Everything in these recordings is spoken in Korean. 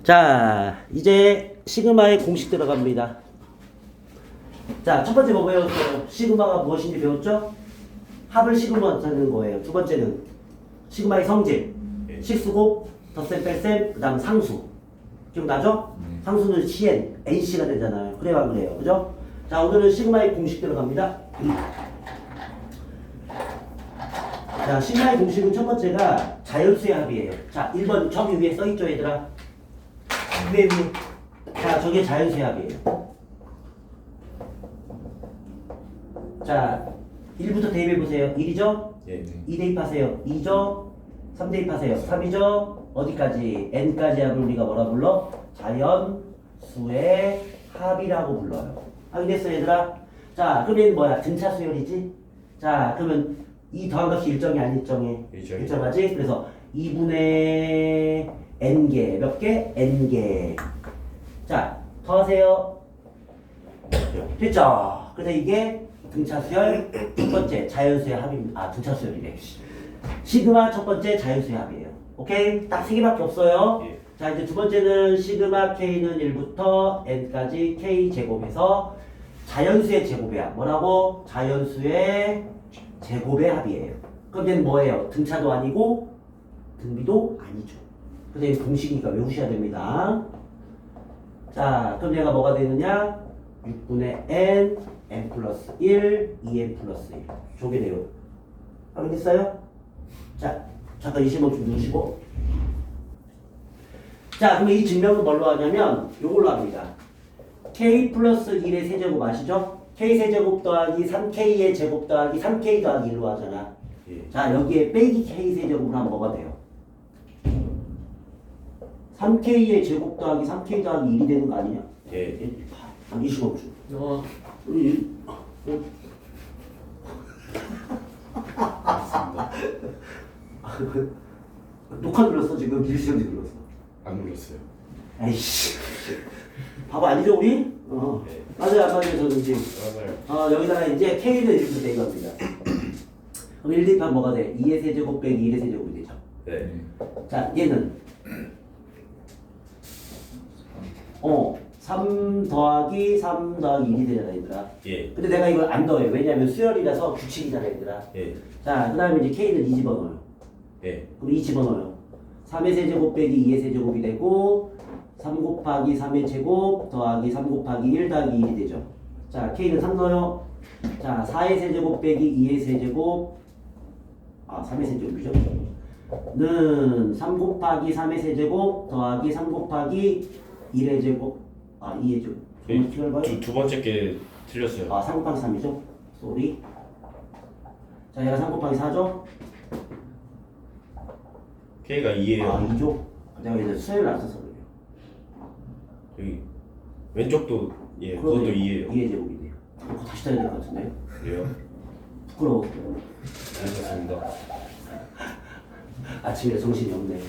자, 이제 시그마의 공식 들어갑니다. 자, 첫 번째 뭐 배웠어요? 시그마가 무엇인지 배웠죠? 합을 시그마 찾는 거예요. 두 번째는 시그마의 성질, 실수곱, 덧셈, 뺄셈, 그 다음 상수. 기억나죠? 상수는 CN, NC가 되잖아요. 그래요, 안 그래요? 그죠? 자, 오늘은 시그마의 공식 들어갑니다. 자, 시그마의 공식은 첫 번째가 자연수의 합이에요. 자, 1번 저기 위에 써있죠, 얘들아? 위에. 자, 저게 자연수의 합이에요. 자, 1부터 대입해보세요. 1이죠? 예. 2 대입하세요. 2죠? 3 대입하세요. 3이죠? 어디까지? n까지 합을 우리가 뭐라 불러? 자연수의 합이라고 불러요. 확인했어, 얘들아? 자, 그러면 뭐야? 등차 수열이지? 자, 그러면 이 더한 값이 일정이 안 일정해? 일정하지? 그래서 2분의 n개. 몇 개? n개. 자, 더하세요. 됐죠? 그래서 이게 등차수열 첫 번째 자연수의 합입니다. 아, 등차수열이래. 시그마 첫 번째 자연수의 합이에요. 오케이? 딱 세 개밖에 없어요. 예. 자, 이제 두 번째는 시그마 k는 1부터 n까지 k 제곱해서 자연수의 제곱이야. 뭐라고? 자연수의 제곱의 합이에요. 그럼 얘는 뭐예요? 등차도 아니고 등비도 아니죠. 그래서 얘는 공식이니까 외우셔야 됩니다. 자, 그럼 얘가 뭐가 되느냐? 6분의 n, n 플러스 1, 2n 플러스 1. 저게 돼요. 확인했어요? 자, 잠깐 20번 좀 누르시고. 자, 그러면 이 증명은 뭘로 하냐면 요걸로 합니다. k 플러스 1의 세제곱 아시죠? k 세제곱 더하기 3k의 제곱 더하기 3k 더하기 1로 하잖아. 예. 자, 여기에 빼기 k 세제곱을 하면 뭐가 돼요? 3k의 제곱 더하기 3k 더하기 1이 되는 거 아니냐? 예. 20번 주. 맞습니다. 녹화 눌렀어 지금 일시정지 눌렀어. 안 눌렀어요. 에이씨. 바보 아니죠 우리? 네. 맞아요 안 맞아요 저는지. 맞아요. 여기다가 이제 K는 이렇게 대입합니다. 그럼 1 대입하면 뭐가 돼? 2의 세제곱 빼기 1의 세제곱이 되죠. 네. 자 얘는 3 더하기 3 더하기 1이 되잖아 얘들아. 예. 근데 내가 이걸 안 더해. 왜냐면 수열이라서 규칙이잖아 얘들아. 예. 자 그 다음에 이제 K는 2 집어넣어요. 예. 그럼 2 집어넣어요. 3의 세제곱 빼기 2의 세제곱이 되고 3 곱하기 3의 제곱 더하기 3 곱하기 1 더하기 1이 되죠. 자 K는 3 넣어요. 자 4의 세제곱 빼기 2의 세제곱 3의 세제곱이죠. 는 3 곱하기 3의 세제곱 더하기 3 곱하기 1의 제곱 2의 제곱. 정말 기다려봐요. 두 번째 게 틀렸어요. 3 곱하기 3이죠. 쏘리. 자 얘가 3 곱하기 4죠. K가 2예요. 2죠. 내가 이제 수열을 안 써서 그래요. 여기 왼쪽도 예. 그러네요. 그것도 2예요. 2의 제곱이네요. 그거 다시 따야 될 것 같은데. 그래요? 부끄러워. 알겠습니다. 아침에 정신이 없네.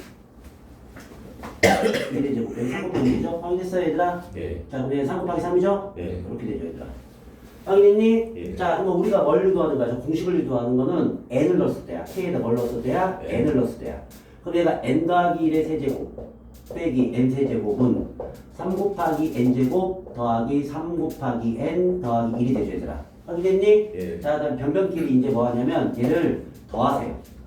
1의 제곱 빼기 3 곱하기 1이죠? 확인했어요 얘들아? 예. 자 그럼 얘 3 곱하기 3이죠? 네. 그렇게 되죠 얘들아. 확인했니? 예. 자 그럼 우리가 뭘 유도하는 거야? 저 공식을 유도하는 거는 n을 넣었을 때야. k에다 뭘 넣었을 때야? 네. n을 넣었을 때야. 그럼 얘가 n 더하기 1의 세제곱 빼기 n 세제곱은 3 곱하기 n 제곱 더하기 3 곱하기 n 더하기 1이 되죠 얘들아. 확인했니? 예. 자 그다음 변변끼리 이제 뭐 하냐면 얘를 더하세요.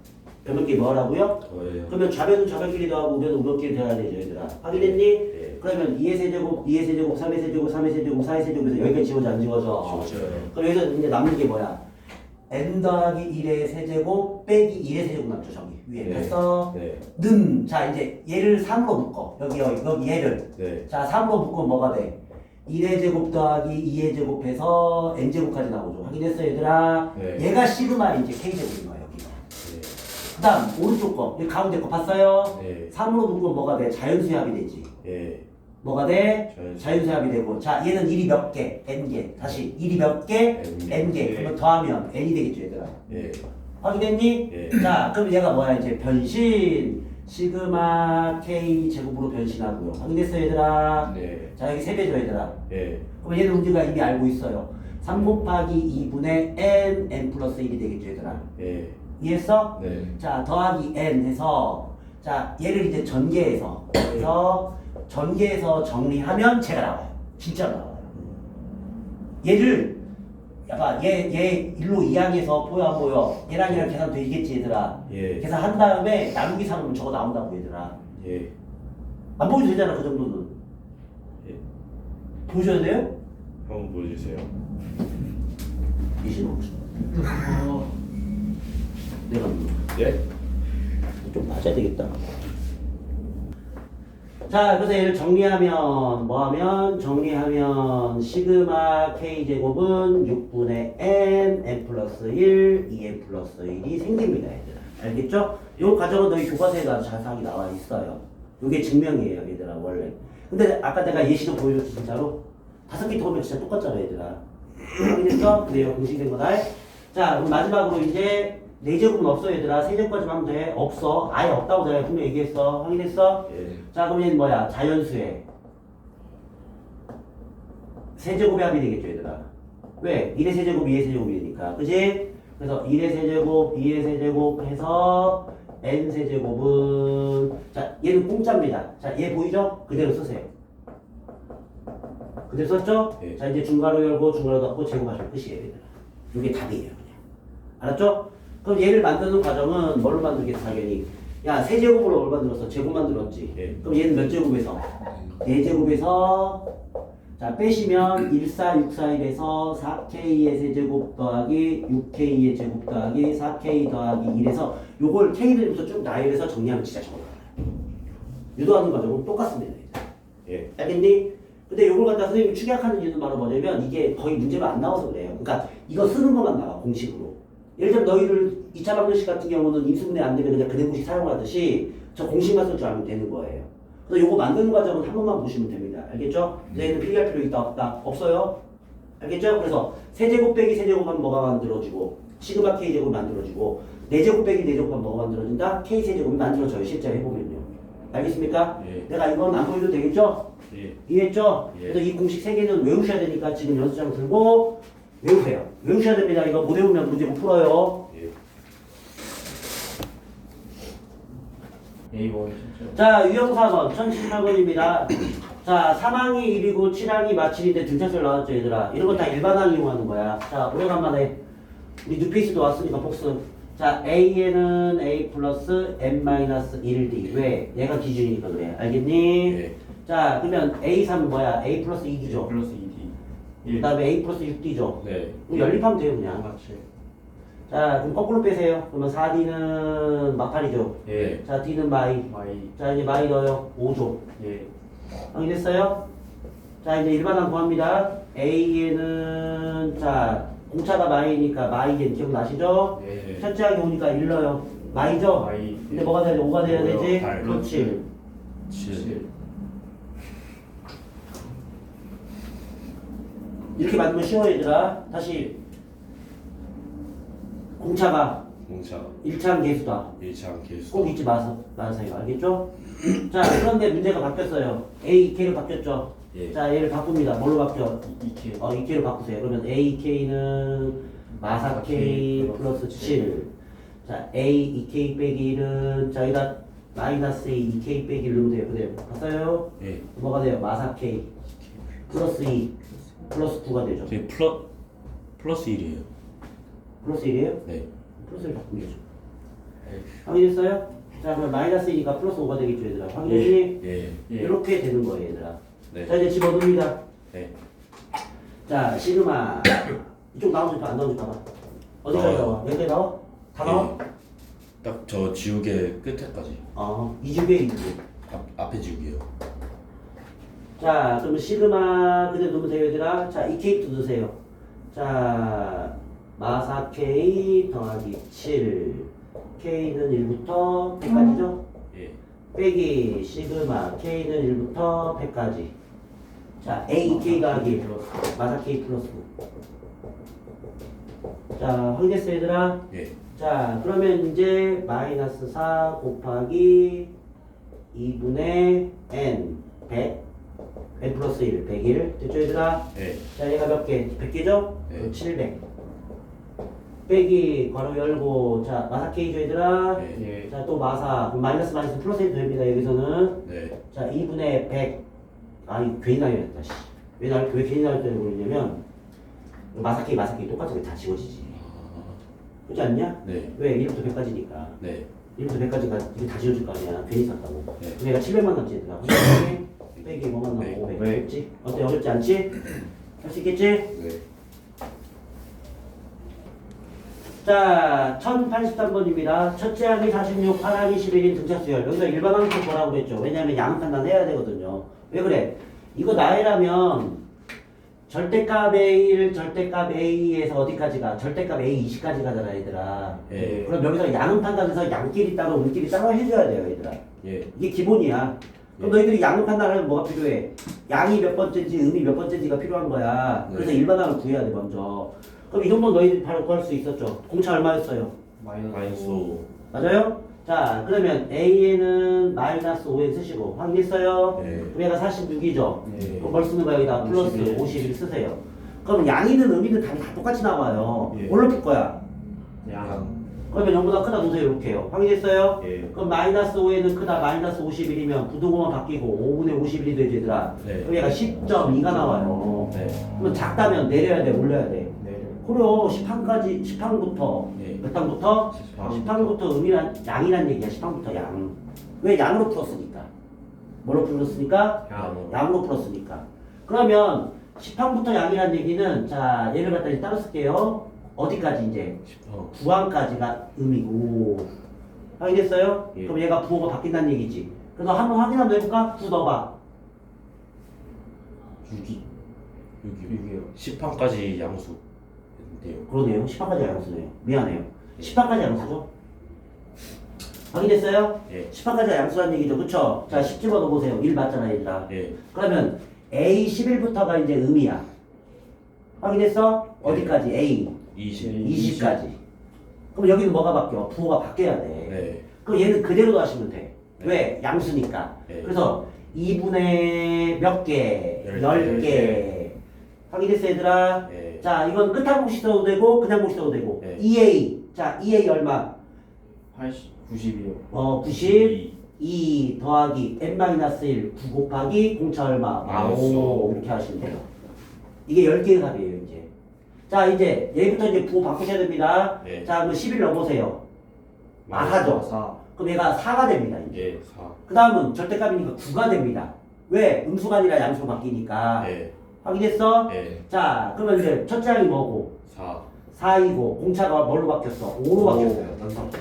변변끼리 뭐 하라고요? 저예요. 그러면 좌변은 좌변끼리 더하고 우변은 우변끼리 더해야 되죠 얘들아. 확인했니? 예. 그러면 2의 세제곱, 2의 세제곱, 3의 세제곱, 3의 세제곱, 4의 세제곱에서 여기까지 지워져 안 지워져? 지워져요. 그럼 여기서 이제 남는 게 뭐야? n 더하기 1의 세제곱 빼기 2의 세제곱 남죠 저기 위에. 네. 그래서 네. 는, 자 이제 얘를 3으로 묶어. 여기 얘를. 네. 자 3으로 묶으면 뭐가 돼? 1의 제곱 더하기 2의 제곱해서 n 제곱까지 나오죠. 확인했어 얘들아? 네. 얘가 시그마 이제 k 제곱인 거야 여기가. 네. 그 다음 오른쪽 거, 이 가운데 거 봤어요? 네. 3으로 묶으면 뭐가 돼? 자연수의 합이 되지. 예. 뭐가 돼? 자연수의 자연수의 합이 되고. 자 얘는 1이 몇 개? n개. 다시 1이 몇 개? N n개. 개. 그러면 더하면 n이 되겠죠 얘들아. 예. 확인했니? 예. 자 그럼 얘가 뭐야 이제 변신. 시그마 k 제곱으로 변신하고요. 확인했어 얘들아? 네. 자 여기 3배죠 얘들아. 예. 그럼 얘는 우리가 이미 알고 있어요. 3 곱하기 2분의 n 플러스 1이 되겠죠 얘들아. 예. 이해했어? 네. 자 더하기 n 해서 자 얘를 이제 전개해서 그래서 전개해서 정리하면 제가 나와요. 진짜 나와요. 얘를 약간 얘 일로 2항에서 보여 안 보여? 얘랑 얘랑 계산 되겠지 얘들아. 예. 계산한 다음에 나누기 3은 저거 나온다고 얘들아. 예. 안 보여도 되잖아 그 정도는. 예. 보셔야 돼요? 한번 보여주세요. 이신호. 내가 예? 좀 맞아야 되겠다. 자, 그래서 얘를 정리하면 뭐하면 정리하면 시그마 k 제곱은 6분의 n 플러스 1, 2n 플러스 1이 생깁니다, 얘들아. 알겠죠? 이 과정은 너희 교과서에 자세하게 나와 있어요. 이게 증명이에요, 얘들아 원래. 근데 아까 내가 예시도 보여줬지 진짜로 5개 들어오면 진짜 똑같잖아, 얘들아. 알겠어? 그래요, 공식된 거다. 자, 그럼 마지막으로 이제 4제곱은 없어 얘들아. 3제곱까지만 하면 돼. 없어. 아예 없다고 내가 분명히 얘기했어. 확인했어? 예. 자, 그럼 얘는 뭐야? 자연수의 세제곱의 합이 되겠죠 얘들아. 왜? 1의 세제곱, 2의 세제곱이니까. 그지? 그래서 1의 세제곱, 2의 세제곱 해서 n 세제곱은 자, 얘는 공짜입니다. 자, 얘 보이죠? 그대로 쓰세요. 그대로 썼죠? 네. 자, 이제 중괄호 열고 중괄호 닫고 제곱하시면 끝이에요 얘들아. 이게 답이에요 그냥. 알았죠? 그럼 얘를 만드는 과정은 뭘로 만들겠어 당연히. 야, 세제곱으로 뭘 만들었어? 제곱 만들었지. 예. 그럼 얘는 몇 제곱에서? 4제곱에서 자 빼시면 1, 4, 6, 4, 1에서 4K의 세제곱 더하기 6K의 제곱 더하기 4K 더하기 1에서 요걸 K들부터 쭉 나열해서 정리하면 진짜 적어요. 유도하는 과정은 똑같습니다. 예. 알겠니? 근데 요걸 갖다 선생님이 축약하는 이유는 바로 뭐냐면 이게 거의 문제가 안 나와서 그래요. 그러니까 이거 쓰는 것만 나와 공식으로. 예를 들면 너희들 2차 방정식 같은 경우는 인수분해 안 되면 그냥 그대 공식 사용하듯이 저 공식만 쓸 줄 알면 되는 거예요. 그래서 요거 만드는 과정은 한 번만 보시면 됩니다. 알겠죠? 얘는 필기할 필요 있다 없다? 없어요. 알겠죠? 그래서 세제곱 빼기 세제곱하면 뭐가 만들어지고 시그마 K제곱이 만들어지고 4제곱 빼기 4제곱하면 뭐가 만들어진다? K세제곱이 만들어져요. 실제로 해보면요. 알겠습니까? 예. 내가 이건 안 보여도 되겠죠? 예. 이해했죠? 예. 그래서 이 공식 3개는 외우셔야 되니까 지금 연습장 들고 외우세요. 외우셔야 됩니다. 이거 못 외우면 문제 못 풀어요. 예. A1 진짜. 자, 유형 4번 1018번입니다. 자, 3항이 1이고 7항이 마칠인데 등차수를 나왔죠, 얘들아. 이런 거 다 일반항 이용하는 거야. 자, 오래간만에 우리 뉴페이스도 왔으니까 복습. 자, A에는 A 플러스 n-1D. 왜? 얘가 기준이니까 그래. 알겠니? 예. 자, 그러면 A3은 뭐야? A 플러스 2D죠. 플러스 2D. 그 다음에 A 플러스 6D죠. 네. 연립하면 돼요, 그냥. 맞지. 자, 그럼 거꾸로 빼세요. 그러면 4D는 마팔이죠. 예. 자, D는 마이. Y. 자, 이제 마이 넣어요. 5죠. 예. 확인했어요? 자, 이제 일반항 구합니다. A에는, 자, 공차가 마이니까 마이겐 기억나시죠? 예. 첫째 항이 오니까 1 넣어요. 마이죠? Y. 근데 뭐가 돼야 돼? 5가 돼야 오요. 되지? 팔. 그렇지. 7. 이렇게 만들면 쉬워, 얘들아. 다시. 공차가 공차. 1차항 개수다. 1차항 개수. 꼭 잊지 마세요. 알겠죠? 자, 그런데 문제가 바뀌었어요. A, K로 바뀌었죠? 예. 자, 얘를 바꿉니다. 뭘로 바뀌어? 2K. 2K로 바꾸세요. 그러면 A, K는 마사 K 플러스 7. 자, A, 2K 빼기 1은, 자, 여기다 마이너스 A, 2K 빼기 1 넣으면 돼요. 그대로. 봤어요? 예. 뭐가 돼요? 마사 K 플러스 2 플러스 9가 되죠. 저희 플러스 1이에요. 플러스 1이에요? 네. 플러스 1 바꾸면 되죠. 확인했어요? 자, 그럼 마이너스 2니까 플러스 5가 되겠죠, 얘들아. 확인했니? 예. 예. 이렇게 되는 거예요, 얘들아. 네. 자, 이제 집어넣습니다. 네. 자, 시그마. 이쪽 나오는지 안 나오는지 봐봐. 어디까지 나와? 여기까지 나와? 다 나와? 딱 저 지우개 끝에까지. 이주개, 이주개. 앞에 지우개요. 자, 그러면 시그마 그대로 넣으면 돼요, 얘들아. 자, 이 K부터 넣으세요. 자, 마사 K 더하기 7. K는 1부터 100까지죠? 예. 빼기 시그마 K는 1부터 100까지. 자, AK 더하기 마사 K 플러스 9. 자, 확인했어요, 얘들아? 예. 자, 그러면 이제 마이너스 4 곱하기 2분의 n 100 n 플러스 1 101 됐죠, 얘들아? 예. 자, 얘가 몇 개? 100개죠? 네. 700 빼기 괄호 열고 자 마사 K죠, 얘들아? 네. 예. 자, 또 마사 그럼 마이너스 플러스 해도 됩니다, 여기서는. 네. 자, 자 2분의 100. 아 이거 괜히 나열했다. 씨. 왜 괜히 나열했다고 그러냐면 마사케이 똑같은 게 다 지워지지. 그렇지 않냐? 네. 왜 1부터 100까지니까. 네. 1부터 100까지가 이게 다 지워질 거 아니야. 괜히 샀다고. 네. 그럼 얘가 700만 남지 얘들아. 빼기 뭐만 네. 나고 500. 네. 어렵지? 어때? 어렵지 않지? 할 수 있겠지? 네. 자, 1083번입니다. 첫째 항이 46, 하항이 11인 등차 수열. 여기서 일반항도 보라고 그랬죠. 왜냐면 양 판단해야 되거든요. 왜 그래? 이거 나열하면 절대값 A1, 절대값 A에서 어디까지가? 절대값 A 20까지 가잖아, 얘들아. 예. 그럼 여기서 양 판단해서 양끼리 따로, 음끼리 따로 해줘야 돼요, 얘들아. 예. 이게 기본이야. 그럼 너희들이 양 판단하려면 뭐가 필요해? 양이 몇 번째인지, 음이 몇 번째인지가 필요한 거야. 그래서 네. 일반항을 구해야 돼, 먼저. 그럼 이 정도 너희들이 바로 구할 수 있었죠. 공차 얼마였어요? 마이너스 5. 맞아요? 자, 그러면 A에는 마이너스 5에 쓰시고 확인했어요? 네. 그럼 얘가 46이죠? 네. 그럼 뭘 쓰는 거야? 여기다 플러스 51. 51 쓰세요. 그럼 양이든 음이든 답이 다 똑같이 나와요. 예. 뭘로 풀 거야? 양. 그러면 0보다 크다 놓으세요. 이렇게요. 확인했어요? 예. 그럼 마이너스 5에는 크다 마이너스 51이면 부등호만 바뀌고 5분의 51이 되지 얘들아. 네. 그럼 얘가 10.2가 나와요. 네. 그러면 작다면 내려야 돼? 올려야 돼? 네. 그래요. 10항까지 10항부터 예. 몇 항부터? 10항. 10항부터 음이란 양이란 얘기야. 10항부터 양. 왜 양으로 풀었으니까? 뭐로 풀었으니까? 양으로 풀었으니까. 그러면 10항부터 양이란 얘기는 자 얘를 갖다 이제 따로 쓸게요. 어디까지 이제? 10항. 9항까지가 음이고. 확인했어요? 예. 그럼 얘가 부호가 바뀐다는 얘기지. 그래서 한번 확인 한번 해볼까? 9 넣어봐. 6이. 6이요. 10항까지 양수. 했는데요. 그러네요. 10항까지 양수네요. 미안해요. 10항까지 양수죠? 확인됐어요? 예. 10항까지 양수란 얘기죠. 그쵸? 자, 10 집어 넣어보세요. 1 맞잖아, 얘들아. 예. 그러면 A 11부터가 이제 음이야. 확인했어? 네. 어디까지? A 20. 20까지. 그럼 여기는 뭐가 바뀌어? 부호가 바뀌어야 돼. 네. 그럼 얘는 그대로 하시면 돼. 네. 왜? 양수니까. 네. 그래서 2분의 몇 개? 10개. 10개. 확인했어, 얘들아? 예. 자, 이건 끝항공식 써도 되고, 그냥 공식 써도 되고. 네. 2A. 자, 2A 얼마? 90이요. 90. 2 더하기 n-1 9 곱하기 공차 얼마? 마이너스 5 이렇게 하시면 돼요. 이게 10개의 합이에요 이제. 자 이제 얘부터 이제 부호 바꾸셔야 됩니다. 네. 자 그럼 11 넣어보세요. 마사죠. 4. 그럼 얘가 4가 됩니다 이제. 예. 4. 그 다음은 절대값이니까 9가 됩니다. 왜? 음수가 아니라 양수로 바뀌니까. 예. 확인했어? 예. 자 그러면 이제 첫째 항이 뭐고? 4. 4이고 공차가 뭘로 바뀌었어? 5로 바뀌었어요. 연산부.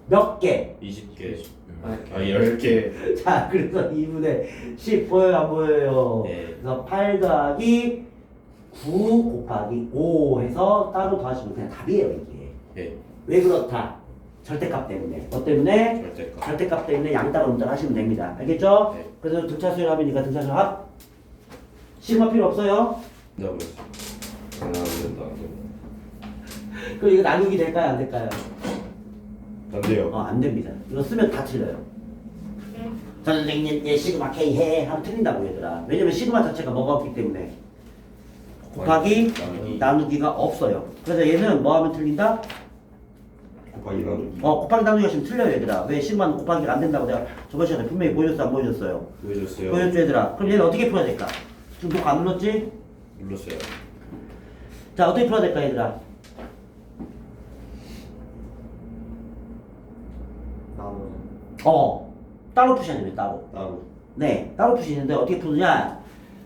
몇 개? 20개. 아, 10개. 자, 그래서 2분의 10 보여요, 안 보여요? 네. 그래서 8 더하기 9 곱하기 5 해서 따로 더하시면 그냥 답이에요, 이게. 예. 왜 그렇다? 절대값 때문에. 뭐 때문에? 절대값. 절대값 때문에 양 따로 음따로 하시면 됩니다. 알겠죠? 네. 그래서 등차수열 합이니까 등차수열 합. 시그마 필요 없어요? 된다고 했어. 안 된다. 안 된다. 그럼 이거 나누기 될까요, 안 될까요? 안 돼요. 안 됩니다. 이거 쓰면 다 틀려요. 자, 선생님, 얘 시그마 K 해. 하면 틀린다고, 얘들아. 왜냐면 시그마 자체가 뭐가 없기 때문에. 곱하기 나누기. 나누기가 없어요. 그래서 얘는 뭐 하면 틀린다? 곱하기 나누기. 곱하기 나누기 하시면 틀려요, 얘들아. 왜 시그마는 곱하기가 안 된다고 내가 저번 시간에 분명히 보여줬어, 안 보여줬어요? 보여줬어요. 보여줬죠, 얘들아. 그럼 얘는 어떻게 풀어야 될까? 지금 녹안 눌렀지? 눌렀어요. 자, 어떻게 풀어야 될까, 얘들아? 따로 푸셔야 됩니다, 따로. 따로. 네, 따로 푸시는데 어떻게 푸느냐?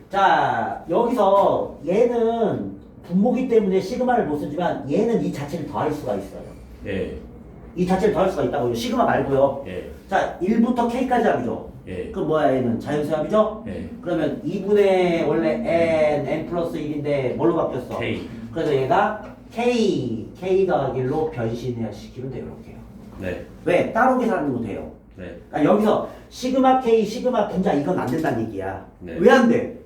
자, 여기서 얘는 분모기 때문에 시그마를 못 쓰지만 얘는 이 자체를 더할 수가 있어요. 예. 이 자체를 더할 수가 있다고요. 시그마 말고요. 예. 자, 1부터 K까지 합이죠. 예. 그럼 뭐야, 얘는 자연수 합이죠? 예. 그러면 2분의 원래 n 플러스 1인데 뭘로 바뀌었어? K. 그래서 얘가 K 더하기 1로 변신해야 시키면 돼요, 이렇게요. 네. 왜? 따로 계산하는 거 돼요. 네. 그러니까 여기서 시그마 K, 시그마 분자 이건 안 된다는 얘기야. 네. 왜 안 돼?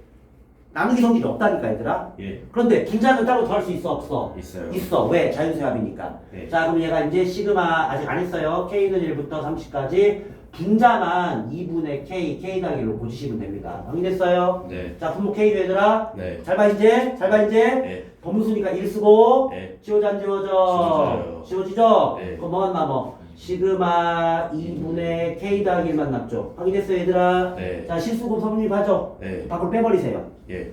나누기 성질이 없다니까 얘들아. 예. 그런데 분자는 따로 더할 수 있어 없어? 있어요. 있어. 왜? 자연수합이니까. 네. 자 그럼 얘가 이제 시그마 아직 안 했어요. K는 1부터 30까지 분자만 2분의 K 당일로 고치시면 됩니다. 확인했어요? 네. 자 분모 K로 얘들아. 네. 잘 봐 이제. 잘 봐 이제. 네. 범수니까 1 쓰고 네. 지워져 안 지워져? 지워져요. 지워지죠? 네. 그럼 뭐가 남어? 시그마 2분의 k 더하기 1만 남죠. 확인했어요 얘들아? 네. 자 실수곱 성립하죠? 네. 밖으로 빼버리세요. 예.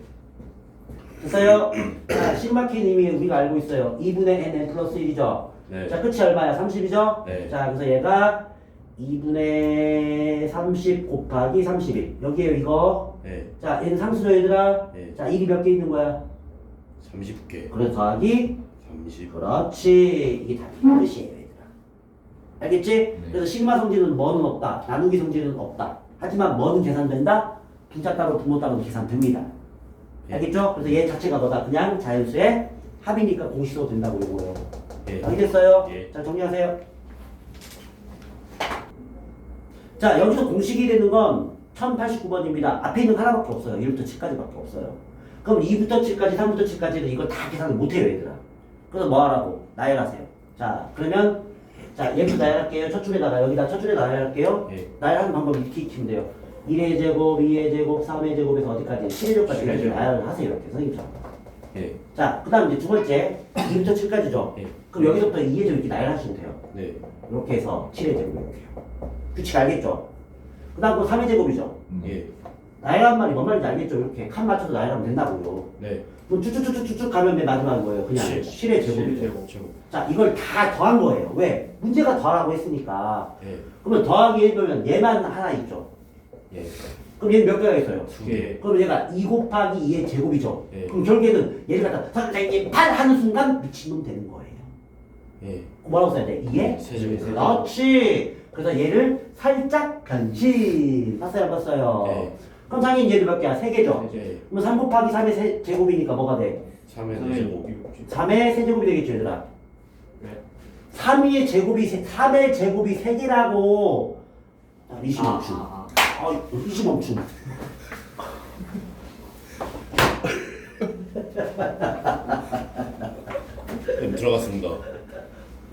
됐어요? 자 시그마 k는 이미 우리가 알고 있어요. 2분의 n 플러스 1이죠. 네. 자 끝이 얼마야? 30이죠? 네. 자 그래서 얘가 2분의 30 곱하기 31 여기에요 이거. 네. 자 얘는 상수죠 얘들아? 네. 자 1이 몇 개 있는 거야? 30개. 그래서 더하기 30. 그렇지. 이게 다 뜻이에요 얘들아. 알겠지? 그래서 시그마 성질은 뭐는 없다. 나누기 성질은 없다. 하지만 뭐는 계산된다? 분자 따로 분모 따로 계산됩니다. 예. 알겠죠? 그래서 얘 자체가 뭐다? 그냥 자연수의 합이니까 공식으로 된다고 이거예요. 예. 알겠어요? 예. 자 정리하세요. 자 여기서 공식이 되는 건 1089번입니다. 앞에 있는 거 하나밖에 없어요. 1부터 7까지밖에 없어요. 그럼 2부터 7까지, 3부터 7까지는 이걸 다 계산을 못해요 얘들아. 그래서 뭐 하라고? 나열하세요. 자 그러면 자 얘부터 나열할게요. 첫 줄에다가 여기다 첫 줄에 나열할게요. 예. 나열하는 방법 이렇게 익히면 돼요. 1의 제곱, 2의 제곱, 3의 제곱에서 어디까지? 7의 제곱까지 이렇게 나열을 하세요. 이렇게 선생님처럼. 예. 자, 그 다음 이제 두 번째 2부터 7까지죠. 예. 그럼 여기서부터 2의 제곱 이렇게 나열하시면 돼요. 네. 이렇게 해서 7의 제곱 이렇게요. 규칙 알겠죠? 그 다음 또 3의 제곱이죠. 예. 나열한 말이 뭔 말인지 알겠죠? 이렇게 칸 맞춰서 나열하면 된다고요. 네. 그럼 쭉쭉쭉쭉쭉 가면 맨 마지막은 뭐예요? 그냥 7의 제곱이죠. 제곱. 자, 이걸 다 더한 거예요. 왜? 문제가 더하라고 했으니까. 예. 그러면 더하기 해보면 얘만 하나 있죠. 예. 그럼 얘는 몇 개가 있어요? 두 개. 그럼 얘가 2 곱하기 2의 제곱이죠. 예. 그럼 결국에는 얘를 갖다 선생님 8 하는 순간 미친놈 되는 거예요. 예. 뭐라고 써야 돼? 2의 세제곱. 그렇지. 그래서 얘를 살짝 변신. 봤어요? 안 봤어요? 네. 그럼 당연히 얘를 몇 개야? 3개죠. 예. 그럼 3 곱하기 3의 제곱이니까 뭐가 돼? 3의 제곱. 3의 세제곱이 되겠죠, 얘들아. 네. 3의 제곱이 3의 제곱이 3개라고. 자, 리시 멈춤. 리시 멈춤. 들어갔습니다.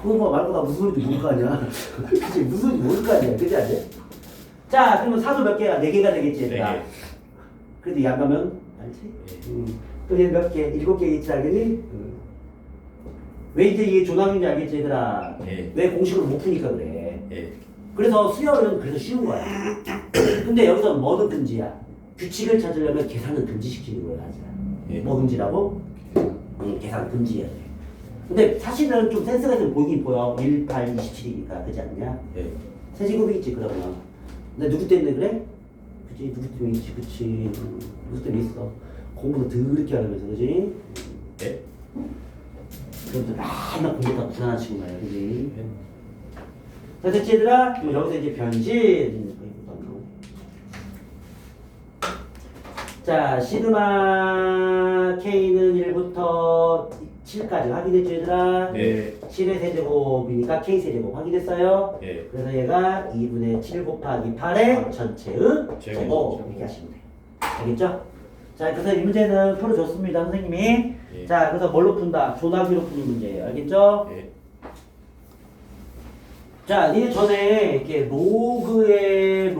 그거 말고 나 무슨 소리인지 모를 거 아니야. 그치? 무슨 소리인지 모를 거 아니야. 그지 않냐? 자, 그러면 사도 몇 개야? 4개가 되겠지, 얘들아. 네 개. 그래도 양 가면 알지? 예. 그럼 얘 몇 개? 7개겠지, 알겠니? 왜 이제 이게 조당인지 알겠지, 얘들아? 예. 왜 공식으로 못 푸니까 그래. 예. 그래서 수열은 그래서 쉬운 거야. 근데 여기서 뭐는 금지야? 규칙을 찾으려면 계산은 금지시키는 거야, 하지만. 예. 뭐 금지라고? 계산 금지해야 돼. 근데 사실은 좀 센스가 좀 보이긴 보여. 1, 8, 27이니까. 그렇지 않냐? 예. 세제곱이겠지, 그러면. 근데 누구 때문에 그래? 그치, 누구 때문에 있지, 그치. 누구 때문에 있어. 공부도 더럽게 하면서, 그치? 예. 그럼 맨날 공부가 불안하시고 말이야, 그치? 자, 됐지, 얘들아? 그럼 여기서 이제 변신. 자, 시그마 K는 1부터 7까지 확인했죠, 얘들아? 예. 7의 세제곱이니까 K 세제곱 확인했어요? 예. 그래서 얘가 2분의 7 곱하기 8의 전체의 제곱 이렇게 하시면 돼요. 알겠죠? 자, 그래서 이 문제는 풀어줬습니다, 선생님이. 예. 자, 그래서 뭘로 푼다? 조나기로 푸는 문제예요. 알겠죠? 예. 자, 니네 전에 이렇게 로그에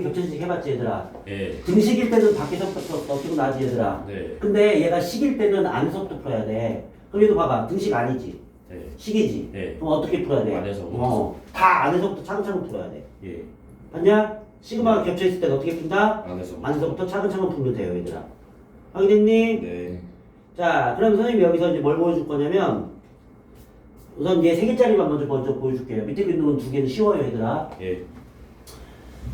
겹쳐지게 해봤지, 얘들아? 예. 등식일 때는 밖에서부터 어떻게 나지, 얘들아? 네. 근데 얘가 식일 때는 안에서부터 풀어야 돼. 그럼 얘도 봐봐. 등식 아니지? 네. 식이지? 네. 그럼 어떻게 풀어야 돼? 안에서부터. 다 안에서부터 차근차근 풀어야 돼. 예. 봤냐? 시그마가 겹쳐있을 때는 어떻게 푼다? 안에서. 안에서부터 차근차근 풀면 돼요, 얘들아. 확인했니? 네. 자, 그럼 선생님이 여기서 이제 뭘 보여줄 거냐면 우선 얘 3개짜리만 먼저 보여줄게요. 밑에 있는 건 2개는 쉬워요, 얘들아. 예.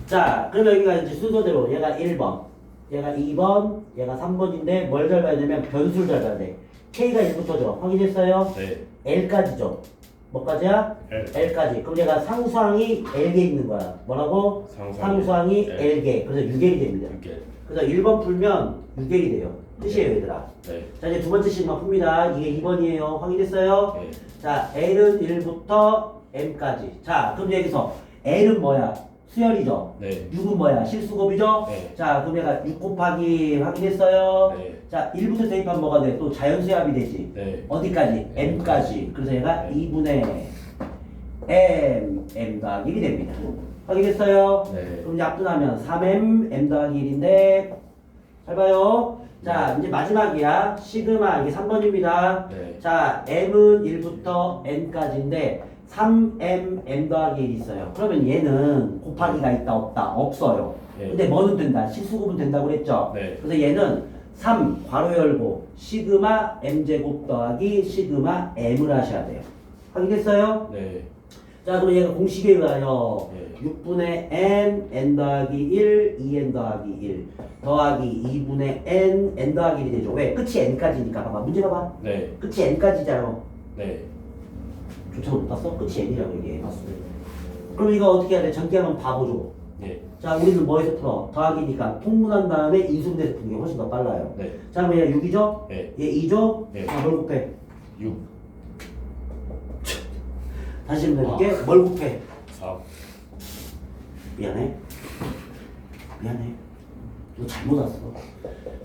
자, 그럼 여기가 이제 순서대로 얘가 1번, 얘가 2번, 얘가 3번인데 뭘 잘 봐야 되면 변수를 잘 봐야 돼. K가 1부터죠. 확인했어요? 네. L까지죠. 뭐까지야? L. L까지. 그럼 얘가 상수항이 L개 있는 거야. 뭐라고? 상수항이 L. L개. 그래서 6L이 됩니다. 6개. 그래서 1번 풀면 6L이 돼요. 뜻이에요, 얘들아. 네. 자, 이제 두 번째 시그마 풉니다. 이게 2번이에요. 확인했어요? 예. 자, L은 1부터 M까지. 자, 그럼 여기서 L은 뭐야? 수열이죠? 네. 6은 뭐야? 실수곱이죠? 네. 자, 그럼 얘가 6 곱하기 확인했어요? 네. 자, 1부터 대입하면 뭐가 돼? 또 자연수의 합이 되지? 네. 어디까지? M까지. 그래서 얘가 네. 2분의 M 더하기 1이 됩니다. 확인했어요? 네. 그럼 이제 앞둔하면 3M, M 더하기 1인데, 잘 봐요. 자, 이제 마지막이야. 시그마, 이게 3번입니다. 네. 자, M은 1부터 N까지인데, 3m m 더하기 1 있어요. 그러면 얘는 곱하기가 있다 없다? 없어요. 예. 근데 뭐는 된다? 실수곱은 된다고 그랬죠? 네. 그래서 얘는 3 괄호 열고 시그마 m제곱 더하기 시그마 m을 하셔야 돼요. 확인됐어요? 네. 자, 그럼 얘가 공식에 의하여 네. 6분의 n 더하기 1, 2n 더하기 1 더하기 2분의 n 더하기 1이 되죠. 왜? 끝이 n까지니까. 봐봐. 문제 봐봐. 네. 끝이 n까지잖아. 네. 조차 못 봤어? 끝이 n이라고 이게. 맞습니다. 그럼 이거 어떻게 해야 돼? 전기하면 바보죠. 예. 자, 우리는 뭐에서 풀어? 더하기니까 통분한 다음에 인수분해서 푸는 게 훨씬 더 빨라요. 네. 자, 그럼 얘 6이죠? 네. 얘 2죠? 네. 자, 뭘 곱해? 6. 다시 해볼게. 뭘 곱해? 4. 미안해. 미안해. 너 잘못 왔어.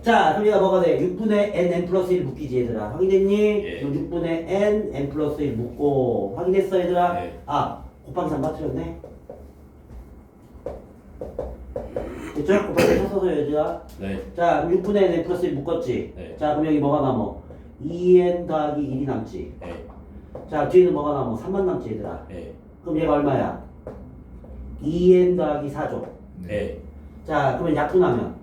자, 그럼 얘가 뭐가 돼? 6분의 n 플러스 1 묶이지 얘들아. 확인됐니? 예. 6분의 n 플러스 1 묶고. 확인했어 얘들아? 네. 아, 곱하기 3 빠뜨렸네. 됐죠? 곱하기 쳤어서 얘들아. 네. 자, 6분의 n 플러스 1 묶었지? 네. 자, 그럼 여기 뭐가 남어? 2n 더하기 1이 남지? 네. 자, 뒤에는 뭐가 남어? 3만 남지 얘들아. 네. 그럼 얘가 얼마야? 2n 더하기 4죠? 네. 자, 그러면 약분하면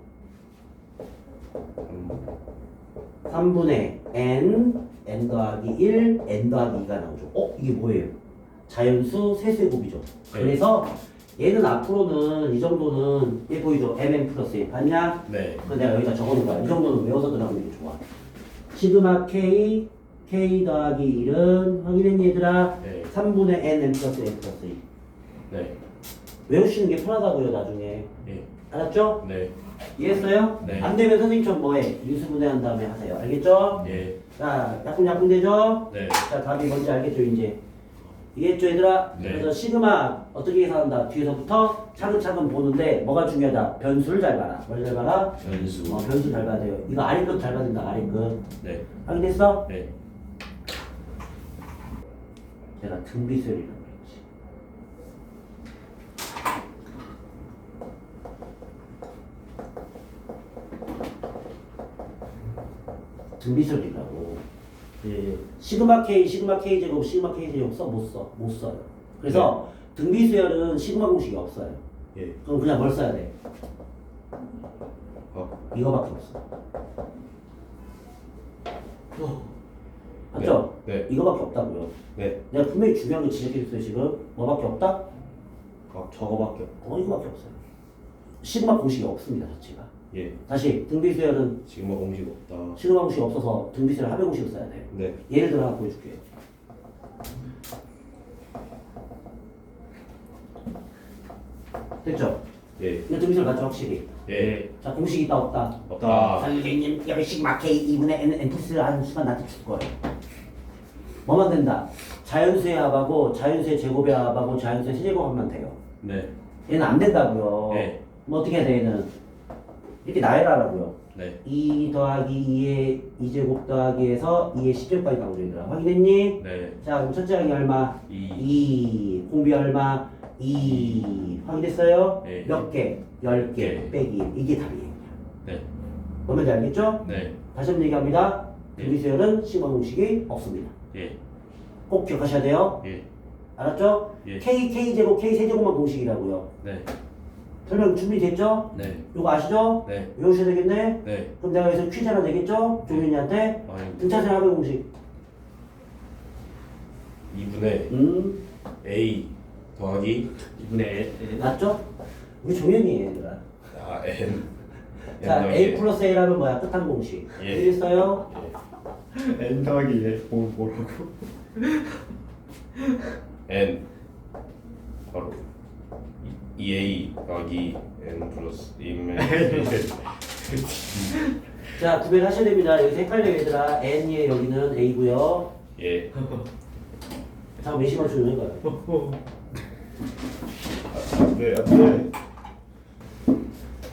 3분의 n 더하기 1, n 더하기 2가 나오죠. 이게 뭐예요? 자연수 세수의 곱이죠. 네. 그래서 얘는 앞으로는 이 정도는 얘 보이죠? mn 플러스 1 봤냐? 네. 그래서 내가 여기다 적어놓은 거야. 이 정도는 외워서 들어가는 게 좋아. 시그마 k, k 더하기 1은 확인했니 얘들아? 네. 3분의 n 플러스 1 플러스 2. 네. 외우시는 게 편하다고요 나중에. 예. 알았죠? 네. 이해했어요? 네. 안 되면 선생님처럼 뭐해? 인수분해한 다음에 하세요. 알겠죠? 예. 자, 약분 되죠? 네. 자, 답이 뭔지 알겠죠, 이제? 이해했죠, 얘들아? 네. 그래서 시그마 어떻게 계산한다? 뒤에서부터 차근차근 보는데 뭐가 중요하다? 변수를 잘 봐라. 뭘 잘 봐라? 변수. 변수 잘 봐야 돼요. 이거 아래 것잘 봐야 된다, 아래 것. 네. 확인됐어? 네. 내가 등비수열이라고 그랬지. 등비수열이라고. 예, 시그마 K 제곱 못 써요. 그래서 등비수열은 시그마 공식이 없어요. 예. 그럼 그냥 뭘 써야 돼? 이거밖에 없어. 맞죠? 네. 이거밖에 없다고요. 네. 내가 분명히 중요한 거 지적해줬어요 지금. 뭐밖에 없다? 저거밖에 이거밖에 없어요. 시그마 공식이 없습니다 자체가. 예. 다시 등비수열은 지금은 공식 없다. 시그마 공식이 없어서 등비수열 합의 공식을 써야 돼요. 네. 예를 들어 하나 보여줄게요. 됐죠? 예. 이거 등비수열 맞죠 확실히? 예. 자 공식 있다 없다? 없다. 선생님 여기 시그마 K 2분의 n 플러스를 하는 순간 나한테 줄 거예요. 뭐만 된다? 자연수의 합하고 자연수의 제곱의 합하고 자연수의 세제곱 하면 돼요. 네. 얘는 안 된다고요. 네. 뭐 어떻게 해야 돼 얘는? 이렇게 나열하라고요. 네. 2 더하기 2의 2제곱 더하기에서 2의 10제곱까지 나오죠 얘들아. 확인했니? 네. 자 그럼 첫째 항이 얼마? 2. 2 공비 얼마? 2 확인됐어요? 네. 몇 개? 10개 네. 빼기 1. 이게 답이에요. 네. 뭔지 알겠죠? 네. 다시 한번 얘기합니다. 네. 등비수열은 시그마 공식이 없습니다. 예. 꼭 기억하셔야 돼요. 예. 알았죠? 예. K제곱, K세제곱만 공식이라고요. 네. 설명 준비됐죠? 네. 이거 아시죠? 네. 외우셔야 되겠네? 네. 그럼 내가 여기서 퀴즈 하나 내겠죠? 종현이한테 아니, 등차선 합의 공식 2분의 A 더하기 2분의 맞죠? 우리 종현이에요 얘들아. N. 자 A 플러스 A라면 뭐야? 끝한 공식 예. 알겠어요? N 더하기 얘 뭐라고? N 바로 2A 더하기 N 플러스 2면 자 구별 하셔야 됩니다. 여기서 헷갈려요 얘들아. N의 여기는 A고요. 예. 잠깐 몇 시간 조용히 해봐요. 네. 네.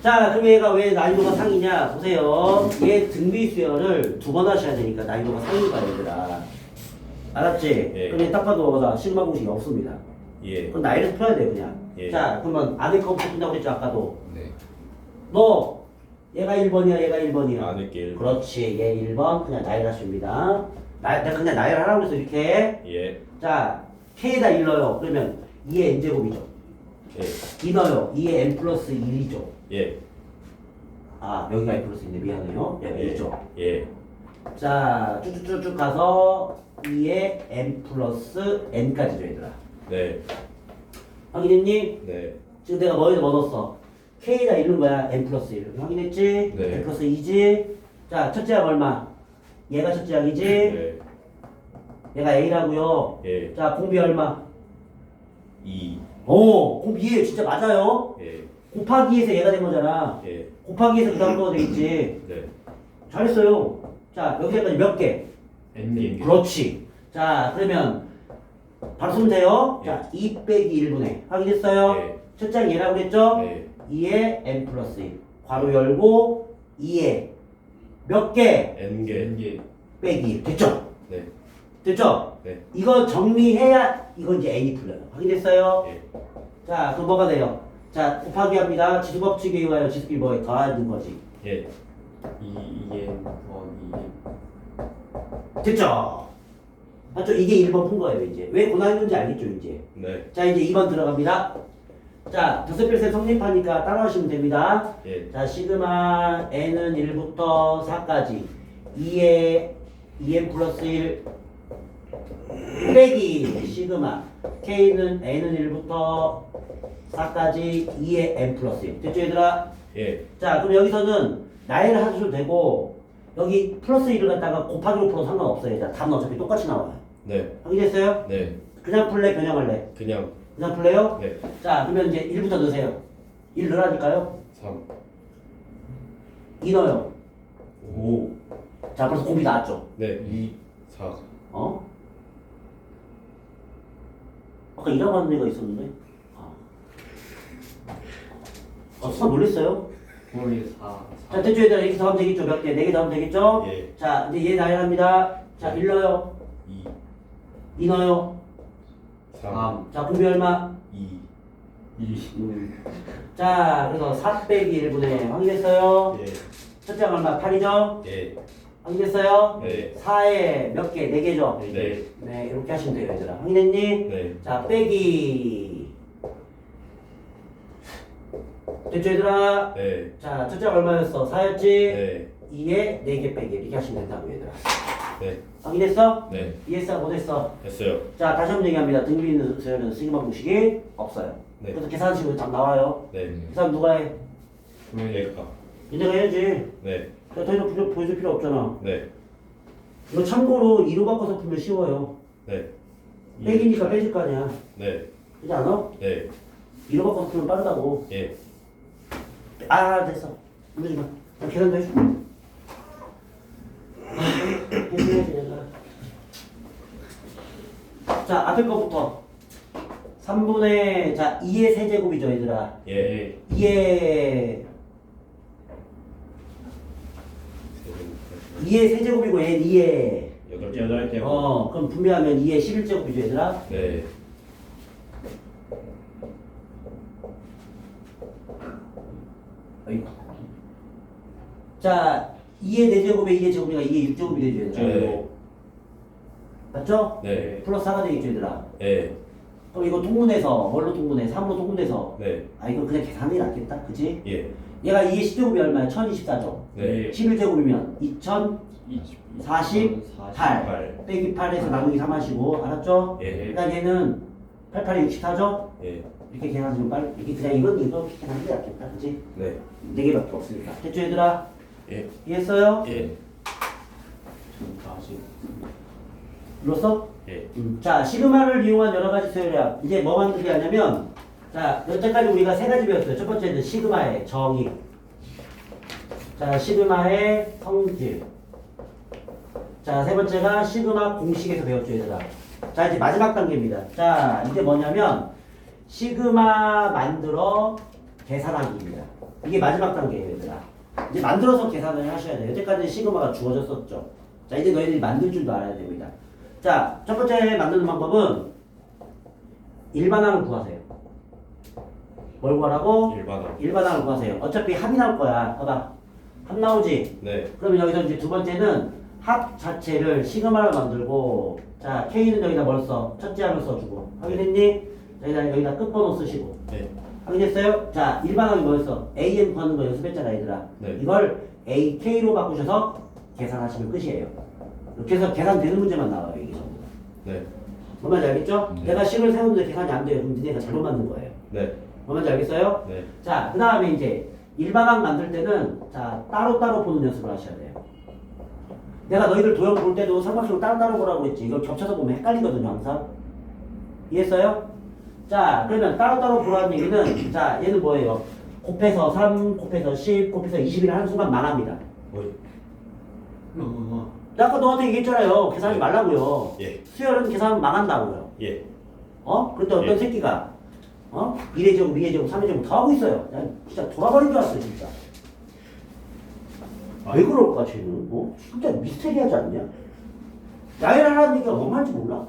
자 그럼 얘가 왜 난이도가 상이냐 보세요. 얘 등비수열을 두 번 하셔야 되니까 난이도가 상이가 얘들아. 알았지? 예. 그럼 얘 딱 봐도 뭐다? 시그마 공식이 없습니다. 예. 그럼 나이를 풀어야 돼 그냥. 예. 자 그러면 안에 거부터 푼다고 그랬죠 아까도. 네. 너 얘가 1번이야 얘가 1번이야. 안 할게. 그렇지 얘 1번 그냥 나이를 하십니다. 내가 그냥 나이를 하라고 해서 이렇게. 예. 자 K에다 1 넣어요. 그러면 2의 N제곱이죠. 예. 2 넣어요. 2의 N 플러스 1이죠. 예. 아, 여기가 N 플러스 1인데 미안해요. 여기 1이죠. 예. 자, 쭉쭉쭉 가서 2의 N 플러스 N까지죠, 얘들아. 네. 확인했니? 네. 지금 내가 뭐에다 뭐 넣었어? K에다 1는 거야. N 플러스 1. 확인했지? 네. N 플러스 2지? 자, 첫째 양 얼마? 얘가 첫째 양이지? 네. 얘가 A라고요. 예. 자, 공비 얼마? 2. 오, 공비 2예요. 진짜 맞아요. 예. 곱하기 2에서 얘가 된 거잖아. 예. 곱하기 2에서 그 다음 거가 되겠지. 네. 잘했어요. 자, 여기까지 몇 개? N. 그렇지. 자, 그러면 바로 쓰면 돼요. 예. 자, 2 빼기 1분의. 확인했어요? 예. 첫째 양 얘라고 그랬죠? 네. 2에 N 플러스 1. 괄호 열고 2에 몇 개? N개. 빼기 1. 됐죠? 네. 됐죠? 네. 이거 정리해야 이건 이제 N이 풀려요. 확인됐어요? 예. 자, 그럼 뭐가 돼요? 자, 곱하기 합니다. 지수법칙에 의하여 지수끼리 뭐에 더하는 거지. 예. 2N 더하기 됐죠? 맞죠? 이게 1번 푼 거예요, 이제. 왜 고난이인지 알겠죠, 이제. 네. 자, 이제 2번 들어갑니다. 자, 덧셈필셈 성립하니까 따라하시면 됩니다. 예. 자, 시그마 n은 1부터 4까지 2에 2n 플러스 1 빼기 시그마 k는 n은 1부터 4까지 2에 n 플러스 1. 됐죠, 얘들아? 예. 자, 그럼 여기서는 나열을 하셔도 되고 여기 플러스 1을 갖다가 곱하기로 풀어도 상관없어요. 얘들아. 답은 어차피 똑같이 나와요. 네. 확인했어요? 네. 그냥 풀래, 변형할래? 그냥. 그냥 풀래요? 네. 자, 그러면 이제 1부터 넣으세요. 1 넣으라니까요? 3. 2 넣어요. 5. 자, 벌써 곱이 나왔죠? 네. 2. 4. 어? 아까 2라고 하는 애가 있었는데? 수학 놀랬어요? 9월 4. 자, 대충 얘들아, 이렇게 더하면 되겠죠? 몇 개? 4개 더하면 되겠죠? 예. 자, 이제 얘 나열합니다. 자, 1 넣어요. 2. 2 넣어요. 3. 자, 곱이 얼마? 2. 2. 자, 그래서 4 빼기 1분의 확인했어요? 예. 첫째 양 얼마? 8이죠? 예. 확인했어요? 네. 4에 몇 개? 4개죠? 네. 네, 이렇게 하시면 돼요, 얘들아. 확인했니? 네. 자, 빼기. 됐죠, 얘들아? 네. 자, 첫째 양 얼마였어? 4였지? 네. 2에 4개 빼기. 이렇게 하시면 된다고, 얘들아. 네. 확인했어? 네. 이해했어? 못했어? 됐어요. 자, 다시 한번 얘기합니다. 등비 있는 수열은 시그마 공식이 없어요. 네. 그래서 계산식으로 답 나와요. 네. 계산 누가 해? 얘가. 얘네가 해야지. 네. 더 이상 보여줄 필요 없잖아. 네. 이거 참고로 2로 바꿔서 풀면 쉬워요. 네. 빼기니까 빼질 거 아니야. 네. 그렇지 않아? 네. 2로 바꿔서 풀면 빠르다고. 예. 아, 됐어. 그러지 마. 나 계산도 해줄게. 해줘야지, 내가. 자, 앞에 거부터. 3분의, 자, 2의 세제곱이죠, 얘들아. 예. 2의 2의 세제곱이고 얘는 2의 8개. 그럼 분배하면 2의 11제곱이죠, 얘들아. 네. 어이구. 자, 2의 4제곱에 2의 제곱이니까 2의 6제곱이 되죠, 얘들아. 네. 맞죠? 네. 플러스 4가 되겠죠, 얘들아. 예. 그럼 이거 통분해서 뭘로 통분해? 3으로 통분해서 네. 아, 이거 그냥 계산이 낫겠다, 그치? 예. 얘가 2의 10제곱이 얼마야? 1024죠. 네. 11제곱이면 2048 8. 빼기 8에서 나누기 3 하시고, 알았죠? 예. 그러니까 얘는 88에 64죠? 예. 이렇게 계산하시면 빨리, 이렇게 그냥 이건 이거 계산하는 게 낫겠다, 그치? 네. 4개밖에 없으니까. 됐죠, 얘들아? 예. 이해했어요? 예. 눌렀어? 예. 자, 시그마를 이용한 여러 가지 수열이야. 이제 뭐 만들게 하냐면, 자, 여태까지 우리가 3가지 배웠어요. 첫 번째는 시그마의 정의. 자, 시그마의 성질. 자, 세 번째가 시그마 공식에서 배웠죠, 얘들아. 자, 이제 마지막 단계입니다. 자, 이제 뭐냐면, 시그마 만들어 계산하기입니다. 이게 마지막 단계예요, 얘들아. 이제 만들어서 계산을 하셔야 돼요. 여태까지 시그마가 주어졌었죠. 자, 이제 너희들이 만들 줄도 알아야 됩니다. 자, 첫 번째 만드는 방법은 일반항을 구하세요. 뭘 구하라고? 일반항. 일반항을 구하세요. 어차피 합이 나올 거야. 봐봐. 합 나오지? 네. 그러면 여기서 이제 두 번째는 합 자체를 시그마로 만들고 자 K는 여기다 뭘 써? 첫째 항을 써주고 확인했니? 여기다 끝번호 쓰시고 네. 확인했어요? 자 일반항이 뭐였어? AN 구하는 거 연습했잖아 얘들아. 네. 이걸 AK로 바꾸셔서 계산하시면 끝이에요. 이렇게 해서 계산되는 문제만 나와요 이게 전부 다. 네. 뭔 말인지 알겠죠? 네. 내가 식을 세우는데 계산이 안 돼요. 그럼 니네가 잘못 만든 거예요. 네. 뭔 말인지 알겠어요? 네. 자, 그 다음에 이제 일반항 만들 때는 자 따로따로 보는 연습을 하셔야 돼요. 내가 너희들 도형 볼 때도 삼각형을 따로따로 보라고 그랬지. 이걸 겹쳐서 보면 헷갈리거든요 항상. 이해했어요? 자 그러면 따로따로 보라는 얘기는 자 얘는 뭐예요? 곱해서 3, 곱해서 10, 곱해서 20이라는 하는 순간 망합니다. 어이. 나 아까 너한테 얘기했잖아요. 계산하지 말라고요. 예. 수열은 계산하면 망한다고요. 예. 어? 그런데 어떤 예. 새끼가 1의 제곱, 2의 제곱, 3의 제곱 다 하고 있어요. 난 진짜 돌아버린 줄 알았어요 진짜. 왜 그럴까 쟤는? 진짜 미스테리하지 않냐? 나이를 하라는 얘기가 뭔 말인지 몰라?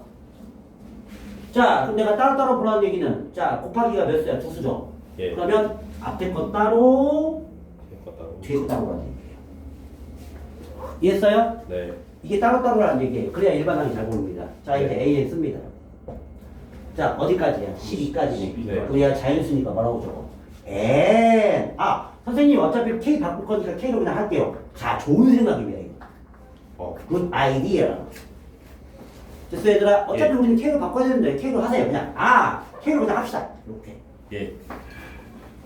자 그럼 내가 따로따로 보라는 얘기는 자 곱하기가 몇 수야? 두 수죠? 예. 그러면 앞에 거 따로 됐다고. 뒤에 거 따로라는 얘기예요. 이해했어요? 네. 이게 따로따로라는 얘기예요. 그래야 일반항이 잘 보입니다. 자 이제 네. AN 씁니다. 자 어디까지야? 12까지네. 네. 그럼 얘가 자연수니까 뭐라고 적어? N. 선생님 어차피 K 바꿀 거니까 K로 그냥 할게요. 자 좋은 생각입니다 이거. Good idea. 됐어 얘들아? 어차피 예. 우리는 K로 바꿔야 되는데 K로 하세요 그냥. K로 그냥 합시다. 이렇게. 예.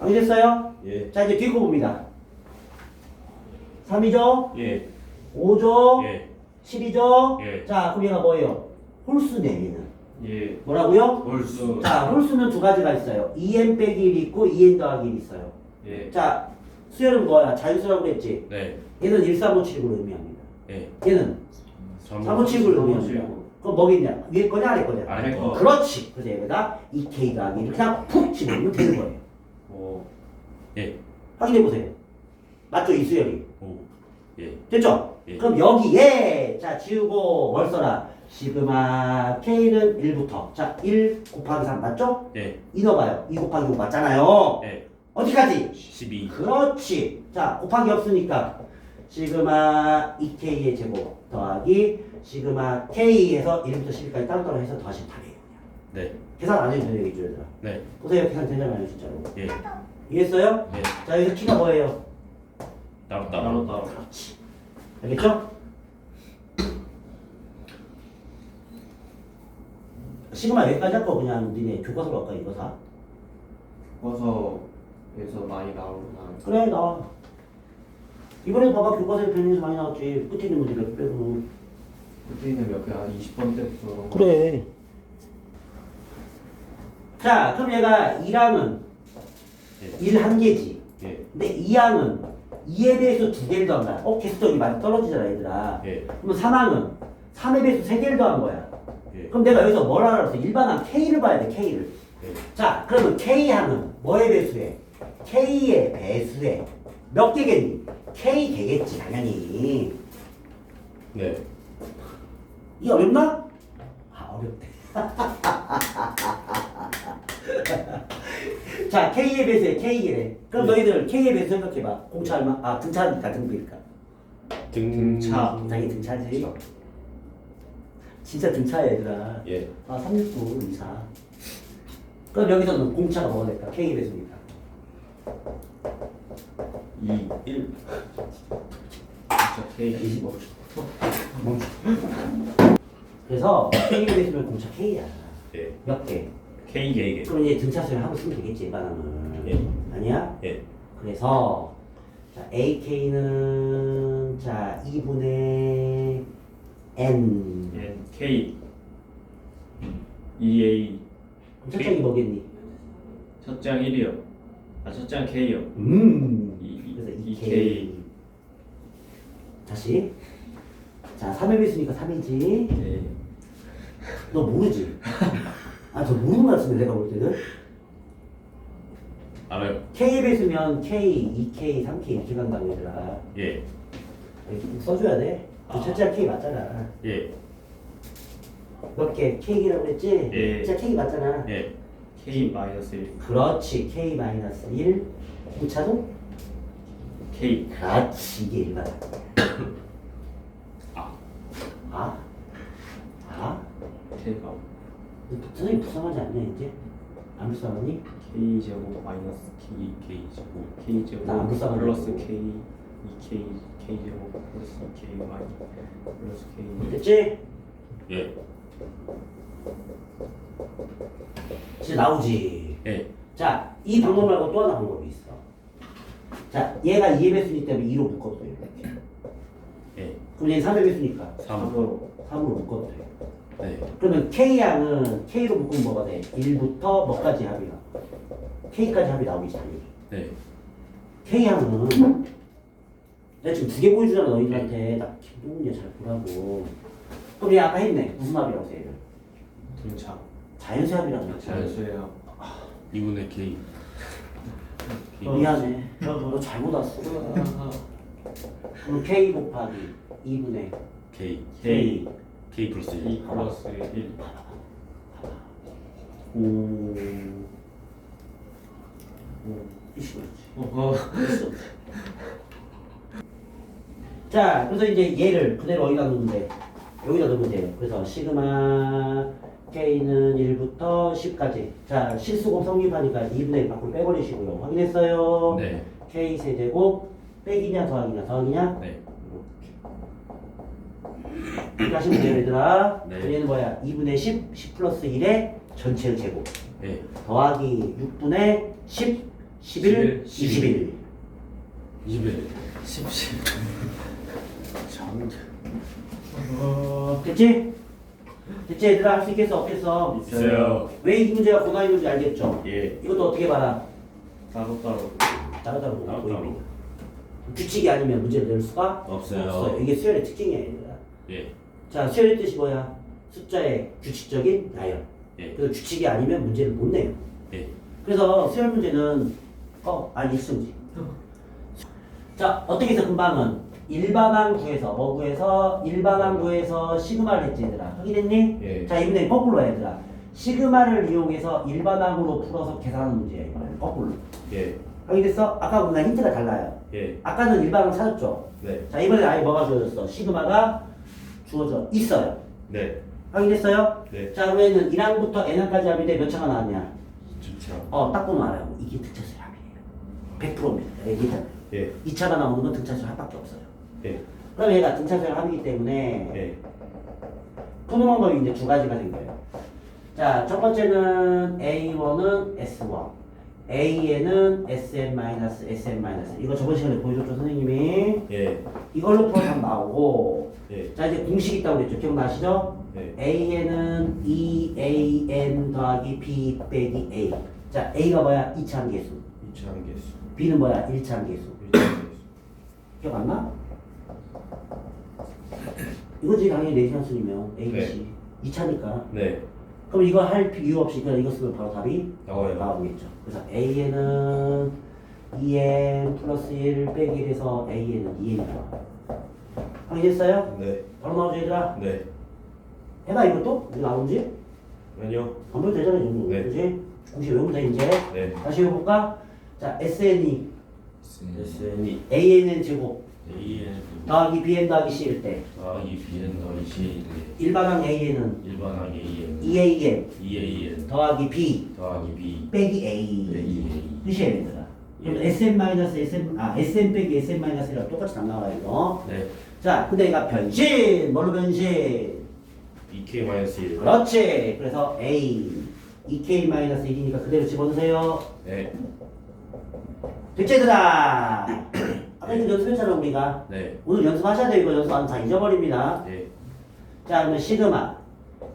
알겠어요? 예. 자 이제 뒤에 거 봅니다. 3이죠? 예. 5죠? 예. 7이죠? 예. 자 그럼 얘가 뭐예요? 홀수네 얘는. 예. 뭐라고요? 홀수. 자, 홀수는 두 가지가 있어요. 2n 빼기 1 있고 2n 더하기 1 있어요. 예. 자, 수열은 뭐야? 자연수라고 그랬지? 네. 얘는 1357을 의미합니다. 예. 얘는 357을 의미합니다. 그럼 뭐겠냐? 위에 거냐 아래 거냐? 아래 거. 그렇지. 그래서 얘가 2k 더하기 1을 그냥 푹 집어넣으면 되는 거예요. 오. 예. 확인해보세요. 맞죠? 이 수열이. 오. 예. 됐죠? 예. 그럼 여기에 자 지우고 뭘 써라? 시그마 k는 1부터 자 1 곱하기 3 맞죠? 예. 이 넣어봐요. 2 곱하기 5 맞잖아요. 예. 어디까지? 12. 그렇지. 자, 곱하기 없으니까 시그마 2k의 제곱 더하기 시그마 k에서 1부터 10까지 따로따로 해서 더하시면 답이에요. 네. 계산 안 해도 되는 얘기죠, 얘들아. 네. 보세요. 계산 되잖아요, 진짜로. 예. 이해했어요? 네. 자, 여기서 키가 뭐예요? 따로 따로 따로. 따로. 그렇지. 알겠죠? 시그마 여기까지 할 거 그냥 니네 교과서로 할까, 이거 다? 교과서에서 많이 나오나. 그래, 나와. 이번에 봐봐, 교과서에 변형에서 많이 나왔지. 끝에 있는 문제 몇 빼고. 그때 있는 몇 개, 한 20번 때부터. 그래. 자, 그럼 얘가 2랑은 예. 1 한 개지. 예. 근데 2항은 2에 대해서 2개를 더한 거야. 개수점이 많이 떨어지잖아, 얘들아. 예. 그러면 3항은 3에 대해서 3개를 더한 거야. 예. 그럼 내가 여기서 뭘 알았어? 일반항 K를 봐야 돼, K를. 예. 자, 그러면 K항은 뭐에 배수해? K의 배수해. 몇 개겠니? K 개겠지, 당연히. 네. 이게 어렵나? 어렵대. 자, K의 배수에 K이래. 그럼 네. 너희들 K의 배수 생각해봐. 공차 얼마? 등차니까 등비니까. 등차. 당연히 등차지. 진짜 등차야, 얘들아. 예. 369, 24. 그럼 여기서는 공차가 뭐가 될까? K의 배수니까. 2. 1. 진짜 K. 25. 그래서 K의 배수면 공차 K야. 예. 몇 개? K 개. 그럼 이제 등차수를 하고 쓰면 되겠지, 일반항은. 예. 아니야? 예. 그래서 자, AK는 자 2분의 N. N. K. EA. 그럼 첫 장이 뭐겠니? 첫 장 1이요. 첫 장 K요. 그래서 2K. 2K. 다시. 자 3의 배수니까 3이지. 예. 너 모르지? 너 모르는 것 같은데 내가 볼 때는. 알아요. K의 배수면 K, 2K, 3K 이렇게 간다고 얘들아. 예. 이렇게 꼭 써줘야 돼. 그 첫째 K 맞잖아. 예. 몇 개? K라고 그랬지? 예. 진짜 K 맞잖아. 예. K 마이너스 1. 그렇지. K-1. 공차도? K. 그렇지. 이게 일반항. K가 선생님 불쌍하지 않냐 이제? 안 불쌍하니? K 제곱 마이너스 K 제곱. K 제곱 나안 불쌍하네. 플러스 K 2K K 제곱 플러스 K 마이너스 플러스 K 됐지? 예. 이제 나오지. 예. 자, 이 방법 말고 또 하나 방법이 있어. 자, 얘가 2의 배수이기 때문에 2로 묶어도 돼. 이렇게. 예. 그럼 얘는 3의 배수니까 3. 3으로 3으로 묶어도 돼. 네. 그러면 K양은 K로 묶으면 뭐가 돼? 1부터 뭐까지 합이야? K까지 합이 나오기 당연히. 네. K양은 내가 지금 2개 보여주잖아 너희들한테. 나 김동훈이 잘 보라고. 그럼 얘 아까 했네. 무슨 합이라고 해? 등차 자연수 합이라고 했지. 자연수예요 2분의 K. 미안해. 너 잘못 왔어. 그럼 K 곱하기 2분의 K. K. K 플러스 1. 2 플러스 1 오. 이시겠지. 자, 그래서 이제 얘를 그대로 어디다 넣으면 돼? 여기다 넣으면 돼요. 그래서 시그마 K는 1부터 10까지. 자, 실수곱 성립하니까 2분의 1 밖으로 빼버리시고요. 확인했어요? 네. K 세제곱 빼기냐 더하기냐 더하기냐? 네. 이렇게 하시면 돼요 얘들아. 네. 그럼 얘는 뭐야? 2분의 10, 10 플러스 1의 전체 제곱 네. 더하기 6분의 10, 11, 21. 21. 10 됐지? 됐지 얘들아? 할 수 있겠어 없겠어? 있어요. 왜 이 문제가 고난이도인지 알겠죠? 예. 이것도 어떻게 봐라? 따로따로 따로따로 보고 따로따로. 보입니다. 규칙이 아니면 문제를 낼 수가 없어요. 이게 수열의 특징이에요 얘들아. 예. 자, 수열의 뜻이 뭐야? 숫자의 규칙적인 나열. 예. 그래서 규칙이 아니면 문제를 못 내요. 예. 그래서 수열 문제는 아니 있음지. 자, 어떻게 해서 금방은 일반항 구에서 뭐 구에서 일반항 구에서 시그마를 했지 얘들아. 확인했니? 예. 자, 이번에 거꾸로 해 얘들아. 시그마를 이용해서 일반항으로 풀어서 계산하는 문제야 이번에 거꾸로. 예. 확인됐어? 아까보다 힌트가 달라요. 예. 아까는 일반항 찾았죠? 네. 자, 이번에 아예 뭐가 주어졌어? 시그마가 주어져 있어요. 네. 확인됐어요? 네. 자, 그러면은 1항부터 n항까지 합인데 몇 차가 나왔냐? 진짜. 딱 보면 알아요. 이게 등차수의 합이에요. 100%입니다. 얘기잖아요. 예. 2차가 나오는 건 등차수의 합밖에 없어요. 예. 그럼 얘가 등차수의 합이기 때문에 예. 푸는 방법이 이제 두 가지가 생겨요. 자, 첫 번째는 A1은 S1, A에는 SM-SM-. 이거 저번 시간에 보여줬죠, 선생님이. 예. 이걸로 풀어서 나오고. 예. 자, 이제 공식 있다고 그랬죠. 기억나시죠? 예. A에는 EAN 더하기 B 빼기 A. 자, A가 뭐야? 2차 함계수. 2차 함계수. B는 뭐야? 1차 함계수. 1차 함계수. 기억 안 나? 이거지 당연히 내시한수이면 A, B, C. 2차니까. 네. 그럼 이거 할 이유 없이 그냥 이거 쓰면 바로 답이 나와요. 나오겠죠. 그래서 A에는 2n 플러스 1 빼기 1에서 A에는 2n이 나와. 확인했어요? 네. 바로 나오죠 얘들아? 네. 해봐 이것도? 이거 나오는지? 아니요. 안 봐도 되잖아 이 정도. 네. 그지? 공식 외우면 돼 이제. 네. 다시 해볼까? 자, SN이 SN이 ANN 제곱 AN 더하기 BN 더하기 C일 때 더하기 BN 더하기 C 일반항 AN은 일반항 AN 2AN 2AN 더하기 B 더하기 B 빼기 A 빼기 A. 끝이야 얘들아. 그럼 예. SM 빼기 SM-이랑 똑같이 안 나와요 이거. 네. 자, 근데 얘가 변신! 뭘로 변신? 2K-1 그렇지! 그래서 A 2K-1이니까 그대로 집어넣으세요. 네. 됐지 얘들아? 아까 이거 연습했잖아 우리가. 네. 오늘 연습하셔야 돼요. 이거 연습 안 다 잊어버립니다. 네. 자, 그러면 시그마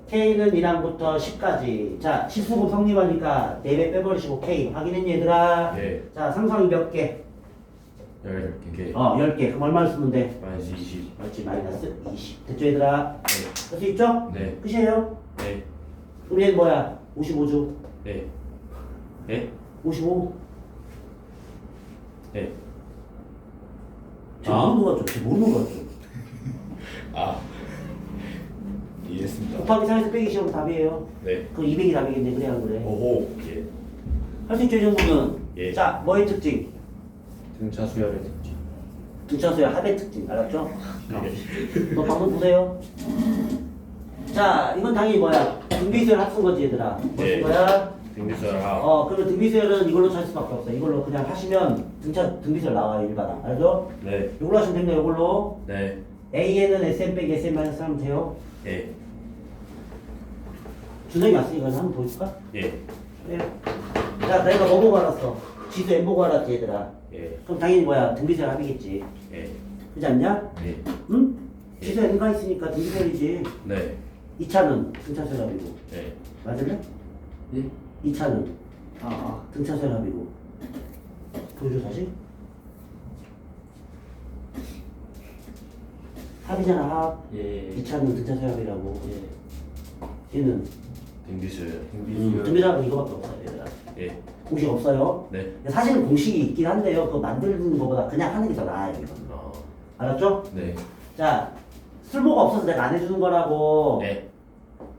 K는 1항부터 10까지. 자, 실수곱 성립하니까 4배 빼버리시고 K 확인했니 얘들아? 네. 자, 상상이 몇 개? 10개. 10개. 그럼 얼마를 쓰면 돼? 마이너스 20. 그렇지, 마이너스 20. 됐죠 얘들아? 네. 할 수 있죠? 네. 끝이에요? 네. 그럼 얘는 뭐야? 55죠? 네. 네. 55? 네. 쟤 모르는 거 같죠? 쟤 모르는 거 같죠? 아. 이해했습니다. 곱하기 4에서 빼기 시험 답이에요. 네. 그럼 200이 답이겠네. 그래 안 그래? 오호. 예. 할 수 있죠 이 정도는? 예. 자, 뭐의 특징? 등차 수열의 특징 등차수의 합의 특징 알았죠? 너 방금 보세요. 자, 자, 이건 당연히 뭐야? 등비수열 합쓴 거지, 얘들아. 뭐 쓴 네. 거야? 등비수열 합. 그러면 등비수열은 이걸로 찾을 수밖에 없어. 이걸로 그냥 하시면 등비수열 나와요, 일반화. 알죠? 네. 이걸로 하시면 됩니다, 이걸로. 네. AN은 SM 빼기 SM 마이너스 하면 돼요. 예. 준영이 왔으니까 한번 보여줄까? 예. 네. 자, 내가 뭐 보고 알았어? 지수 M 보고 알았지, 얘들아. 예. 그럼 당연히 뭐야? 등비수열 합이겠지. 예. 그렇지 않냐? 예. 응? 지수 N가 있으니까 등비수열이지. 네. 2차는 등차수열 합이고. 예. 맞을래? 예? 2차는 아, 등차수열 합이고. 보여줘, 다시. 합이잖아, 합. 예. 2차는 등차수열 합이라고. 예. 얘는 등비수열. 등비수열. 등비수열은 이거밖에 없어요, 얘들아. 예. 공식 없어요. 네. 사실은 공식이 있긴 한데요. 그거 만드는 것보다 그냥 하는 게 더 나아요, 이건. 알았죠? 네. 자, 쓸모가 없어서 내가 안 해주는 거라고. 네.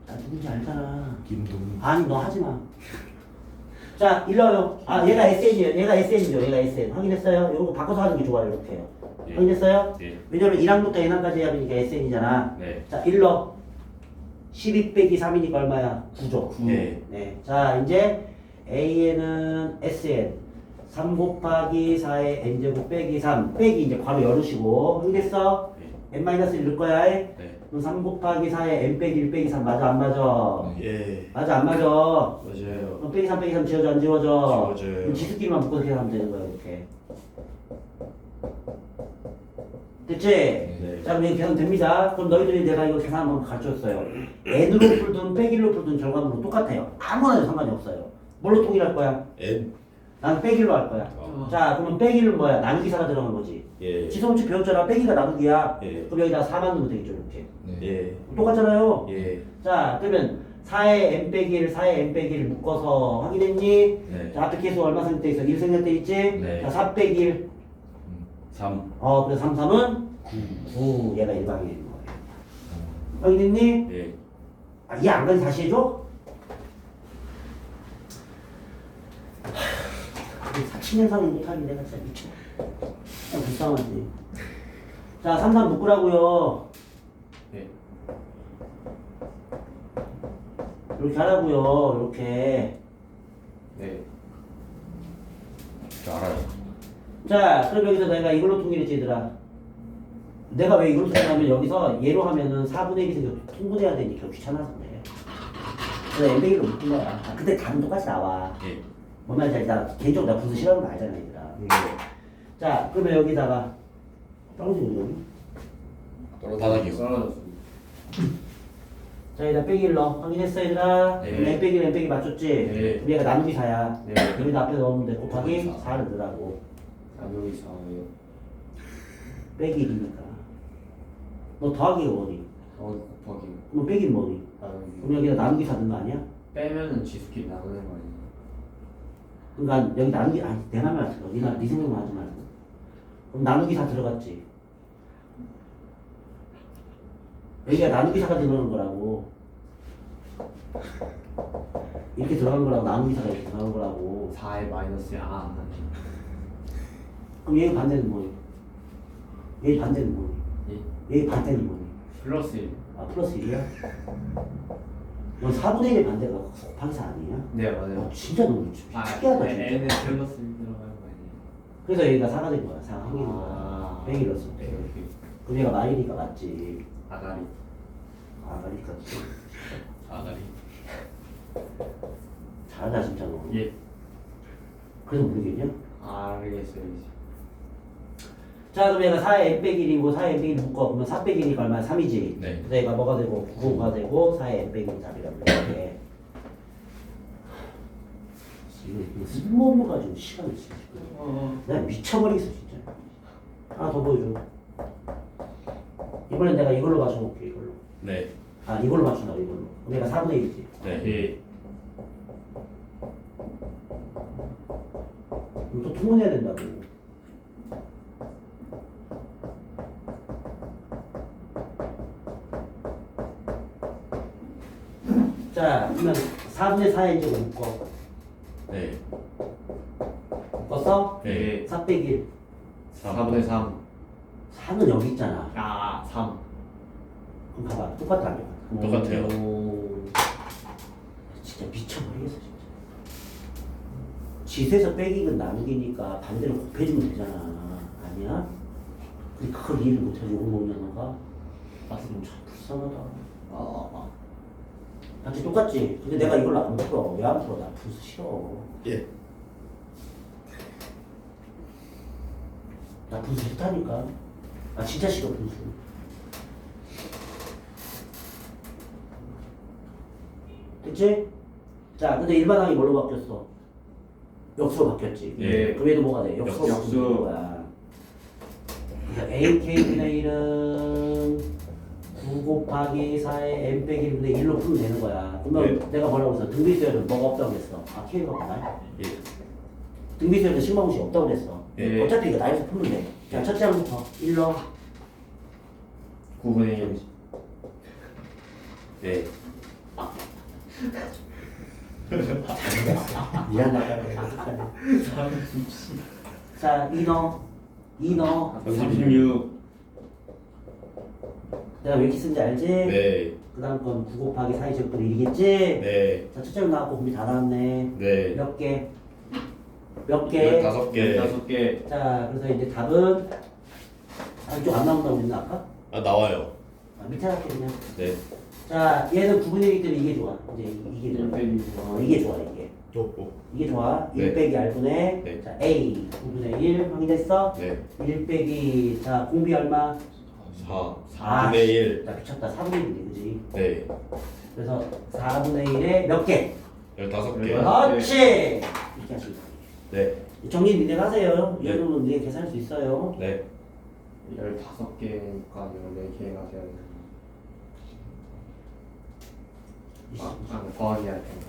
나 누군지 알잖아. 김동. 아니, 너 하지 마. 자, 일러요. 아, 얘가 SN이에요. 얘가 SN이죠. 얘가 SN. 확인했어요? 이거 바꿔서 하는 게 좋아요, 이렇게. 예. 확인했어요? 예. 왜냐면 1항부터 N항까지 해야 SN이잖아. 네. 자, 일러. 12 빼기 3이니까 얼마야? 9죠. 예. 네. 자, 이제 AN은 SN. 3 곱하기 4의 N제곱 빼기 3. 빼기 이제 괄호 열으시고. 확인했어? 예. N-1 넣을 거야. 네. 그럼 3 곱하기 4의 N 빼기 1 빼기 3 맞아, 안 맞아? 예. 맞아, 안 맞아? 맞아요. 그럼 빼기 3 빼기 3 지워져, 안 지워져? 지워져요. 그럼 지수끼리만 묶어서 계산하면 되는 거야, 이렇게. 됐지? 네. 자, 그럼 이거 계산 됩니다. 그럼 너희들이 내가 이거 계산 한번 가르쳤어요. N으로 풀든 빼기로 풀든 결과물은 똑같아요. 아무나 해도 상관이 없어요. 뭘로 통일할 거야? N. 나는 빼기로 할 거야. 자, 그러면 빼기는 뭐야? 나누기사가 들어간 거지. 예. 지수험칙 배웠잖아. 빼기가 나누기야. 예. 그럼 여기다 4만 넣으면 되겠죠, 이렇게. 예. 똑같잖아요. 예. 자, 그러면 4의 n 빼기 1, 4의 n 빼기 1 묶어서 확인했니? 네. 자, 앞에 계수 얼마 생략돼 있어? 1 생략돼 있지? 네. 자, 4 빼기 1. 3. 그래서 3, 3은 9. 얘가 일방에 있는 거예요. 확인했니? 예. 아, 이해 안 가지 다시 해줘? 사치년상을 못하니 내가 진짜 미쳐. 진짜 불쌍하지. 자, 3, 3 묶으라고요. 예. 이렇게 하라고요. 이렇게. 네. 저 알아요. 자, 그럼 여기서 내가 이걸로 통일했지, 얘들아. 내가 왜 이걸로 통일하면 여기서 얘로 하면은 4분의 1이 생겨 통분해야 되니까 귀찮아서 그래. 그래서 n배기로 묶은 거야. 아, 근데 답은 똑같이 나와. 예. 뭔 말인지 알지? 나 개인적으로 나 분수 싫어하는 거 알잖아, 얘들아. 네. 자, 그러면 여기다가 떨어지는 거 바닥이요. 썰어졌어. 자, 여기다 빼기 1 넣어. 확인했어, 얘들아? 네. 그럼 n 빼기 n 빼기 맞췄지? 네. 그럼 얘가 나누기 4야. 네. 여기다 앞에 넣으면 돼. 곱하기 곱하기 4. 4를 넣으라고. 나누기 4예요. 빼기 1이니까. 너 더하기가 뭐니? 곱하기 그럼 빼기는 뭐니? 나누기. 그럼 여기다 나누기 4 넣은 거 아니야? 빼면은 지수끼리 나누는 거 아니에요? 그러니까 여기 나누기 아니 내 말만 하지 마. 네 생각만 하지 말고. 그럼 나누기 4 들어갔지. 여기가 나누기 4가 들어가는 거라고. 이렇게 들어간 거라고 나누기 4가 이렇게 들어간 거라고. 4의 마이너스야. 아, 그럼 얘의 반대는 뭐니? 얘의 반대는 뭐니? 예? 얘의 반대는 뭐니? 플러스 1. 아 플러스 1이야? 넌 4분의 1의 반대가 곱하기 4 아니냐? 네, 맞아요. 진짜 너무 특이하다 진짜. N은 플러스 1 들어가는 거 아니에요? 그래서 얘가 4가 된 거야. 4가 한개인 거야. 아. 빼기 넣었을 때. 오케이. 그럼 얘가 마일이니까 맞지. 아다리. 아 그러니까 아다리. 잘하다 진짜 너. 예. 그래서 모르겠냐? 알겠어요, 이제. 자 그럼 얘가 4의 n 빼기 1이고 4의 n 빼기 1 묶어. 그러면 4 빼기 1이니까 얼마야? 3이지. 네. 그래서 얘가 뭐가 되고 9가 되고 4의 n 빼기 1 답이라고 이렇게. 이거 쓸모없는 거 가지고 시간을 쓰지. 내가 미쳐버리겠어 진짜. 하나 더 보여줘. 이번엔 내가 이걸로 맞춰볼게 이걸로. 네. 아 이걸로 맞춘다고 이걸로. 그럼 얘가 4분의 1이지. 네. 예. 그럼 또 통분해야 된다고. 자 그러면 4분의 4의 제곱 묶어. 네. 묶었어? 네. 4 빼기 1. 4분의 3. 4는 여기 있잖아. 아, 3. 그럼 봐봐. 똑같다 안 똑같아? 똑같아요. 진짜 미쳐버리겠어 진짜. 지수에서 빼기는 나누기니까 반대로 곱해주면 되잖아. 아니야? 근데 그걸 이해를 못해서 욕을 먹냐 너가? 참 불쌍하다. 같이 똑같지? 근데 내가 이걸 안 풀어. 왜 안 풀어? 나 분수 싫어. 예. 나 분수 싫다니까. 나 진짜 싫어 분수. 됐지? 자, 근데 일반항이 뭘로 바뀌었어? 역수로 바뀌었지. 예. 그럼 얘도 뭐가 돼? 역수로 역수. 바뀌는 거야. 그러니까 AK분의 1은 9 곱하기 4에 n 빼기 1분의 1로 풀면 되는 거야. 그러면 네. 내가 뭐라고 했어? 등비수열은 뭐가 없다고 그랬어? 아, K가 없나? 예. 등비수열은 신방울이 없다고 그랬어. 예. 어차피 이거 나에서 풀면 돼. 자, 첫째 항부터 1로 9분의 1. 예. 미안하다. 자, 2넣어. 36. 내가 왜 이렇게 쓴지 알지? 네. 그 다음 건 9 곱하기 4의 제곱분의 1이겠지? 네. 자, 첫째로 나왔고 공비 다 나왔네. 네. 몇 개? 몇 개? 15개. 15개. 자, 그래서 이제 답은 이쪽 안 나온다고 그랬나 아까? 아, 나와요. 밑에 할게 그냥. 네. 자, 얘는 9분의 1이기 때문에 이게 좋아. 이제 이게 좋아. 1빼기 이게 좋아 이게. 이게 좋아. 네. 1 빼기 R분의 네. 자, A 9분의 1 확인됐어? 네. 1 빼기 자 공비 얼마? 4분의 1. 자 미쳤다. 4분의 1이지 그지? 네. 그래서 4분의 1에 몇 개? 15개. 그렇지! 이렇게 하시면 돼요. 네. 정리 니네 하세요. 네. 여러분 니네 계산할 수 있어요. 네. 15개니까 14개가 되어야 되나? 더하기 할 텐가?